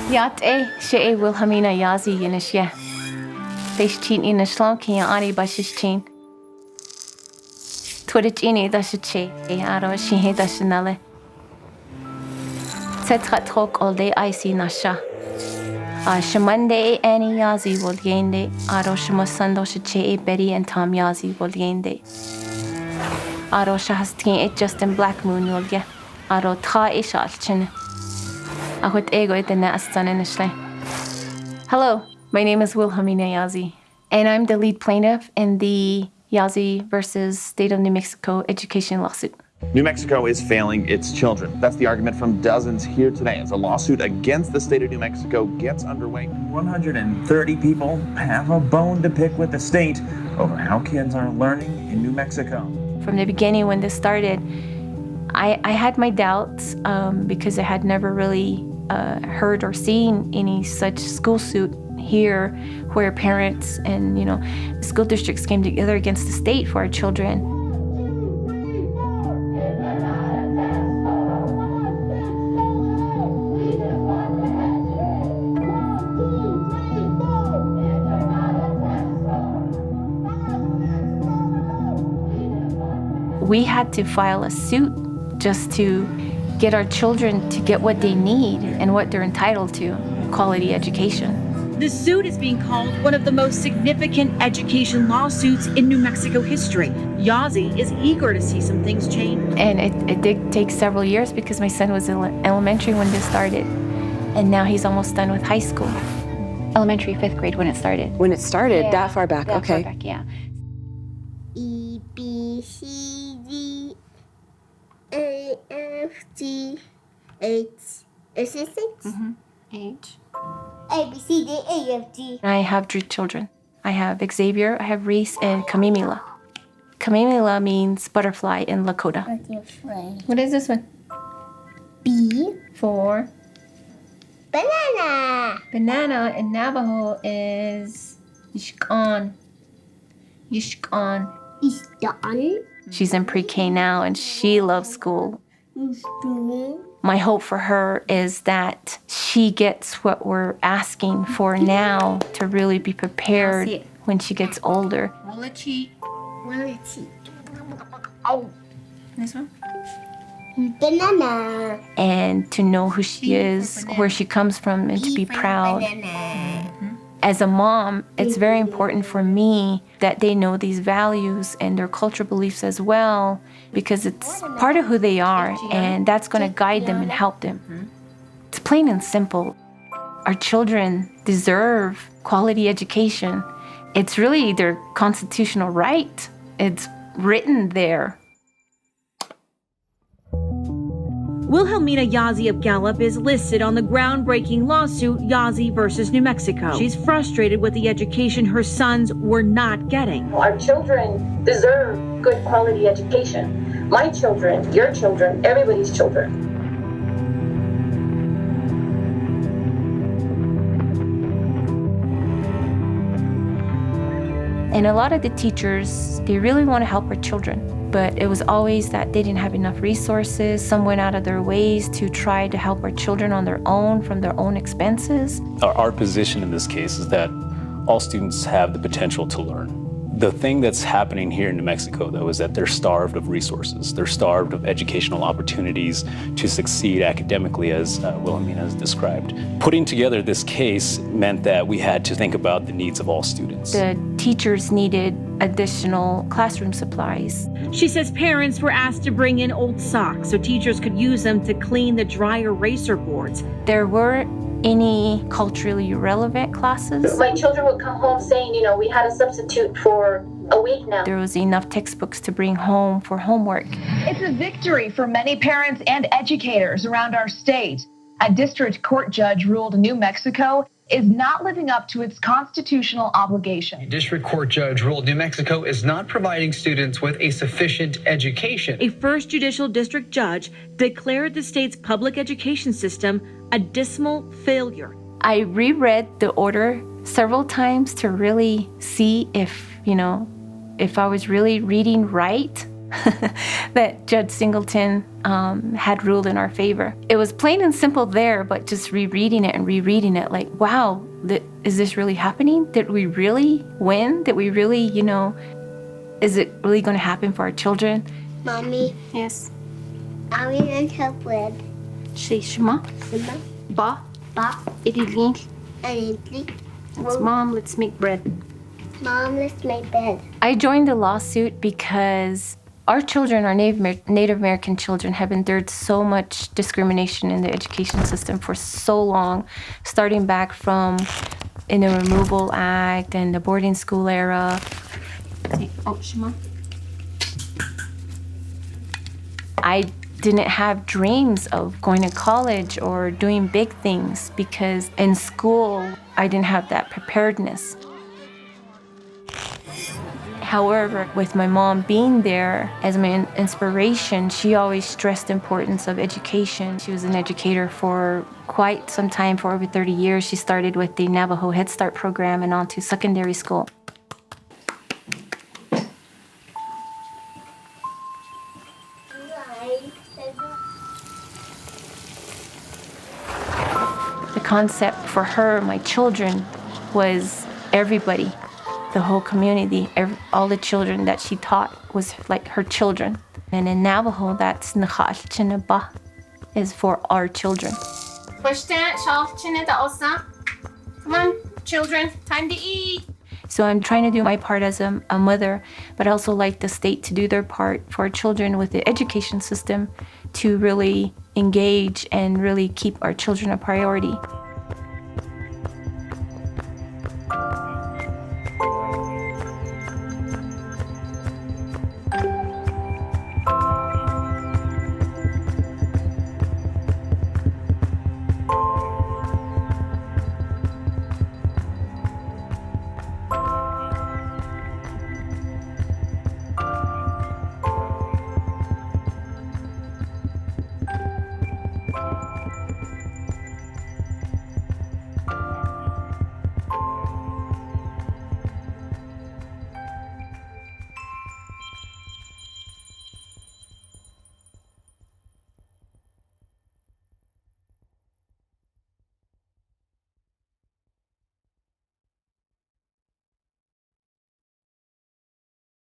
Yat she Wilhelmina Yazzie Yinishye. Deishchin in a slonky Ari Bashichin. Twitchini dashiche, Aro Shihe dashinale. Setrat all day icy nasha. Shamande any Yazzie will yende, Aro Shamasando Shiche Betty and Tom Yazzie will yende. Aro Shahastin it just in Black Moon will ye. Aro Tra Ishalchin. Ahut ego it in the Hello, my name is Wilhelmina Yazzie, and I'm the lead plaintiff in the Yazzie versus State of New Mexico education lawsuit. New Mexico is failing its children. That's the argument from dozens here today as a lawsuit against the state of New Mexico gets underway. 130 people have a bone to pick with the state over how kids are learning in New Mexico. From the beginning when this started, I had my doubts because I had never really heard or seen any such school suit here where parents and, school districts came together against the state for our children. We had to file a suit just to get our children to get what they need and what they're entitled to, quality education. The suit is being called one of the most significant education lawsuits in New Mexico history. Yazzie is eager to see some things change. And it did take several years because my son was in elementary when this started. And now he's almost done with high school. Elementary, 5th grade when it started. When it started, Yeah, that far back, that okay. far back, yeah. E, B, C, D, A, F, G, H. Is it 6? H. A, B, C, D, A, F, G. I have 3 children. I have Xavier, I have Reese, and Kamimila. Kamimila means butterfly in Lakota. What is this one? B, For banana. banana in Navajo is Yishkan. Yishkan. Is done. She's in pre-K now and she loves school. Is doing. My hope for her is that she gets what we're asking for now to really be prepared when she gets older. Will it cheat? Oh. This one? Banana. And to know who she is, where she comes from, and to be proud. Banana. As a mom, it's very important for me that they know these values and their cultural beliefs as well, because it's part of who they are, and that's going to guide them and help them. It's plain and simple. Our children deserve quality education. It's really their constitutional right. It's written there. Wilhelmina Yazzie of Gallup is listed on the groundbreaking lawsuit Yazzie versus New Mexico. She's frustrated with the education her sons were not getting. Our children deserve good quality education. My children, your children, everybody's children. And a lot of the teachers, they really want to help our children. But it was always that they didn't have enough resources. Some went out of their ways to try to help our children on their own from their own expenses. Our position in this case is that all students have the potential to learn. The thing that's happening here in New Mexico, though, is that they're starved of resources. They're starved of educational opportunities to succeed academically, as Wilhelmina has described. Putting together this case meant that we had to think about the needs of all students. The teachers needed additional classroom supplies. She says parents were asked to bring in old socks so teachers could use them to clean the dry eraser boards. There weren't any culturally relevant classes. My children would come home saying, we had a substitute for a week now. There was enough textbooks to bring home for homework. It's a victory for many parents and educators around our state. A district court judge ruled New Mexico is not living up to its constitutional obligation. A district court judge ruled New Mexico is not providing students with a sufficient education. A first judicial district judge declared the state's public education system a dismal failure. I reread the order several times to really see if I was really reading right. that Judge Singleton had ruled in our favor. It was plain and simple there, but just rereading it, like, wow, is this really happening? Did we really win? Did we really, is it really going to happen for our children? Mommy, Yes. are we going to have bread? Say Shema. Shema. Ba. Ba. Idilin. And eat. Mom, let's make bread. Mom, let's make bread. I joined the lawsuit because our children, our Native American children, have endured so much discrimination in the education system for so long, starting back from in the Removal Act and the boarding school era. Oh, Shema. I didn't have dreams of going to college or doing big things because in school, I didn't have that preparedness. However, with my mom being there as my inspiration, she always stressed the importance of education. She was an educator for quite some time, for over 30 years. She started with the Navajo Head Start program and on to secondary school. The concept for her, my children, was everybody, the whole community, all the children that she taught was like her children. And in Navajo, that's Nchal Chinaba, is for our children. Come on, children, time to eat. So I'm trying to do my part as a mother, but I also like the state to do their part for our children with the education system to really engage and really keep our children a priority.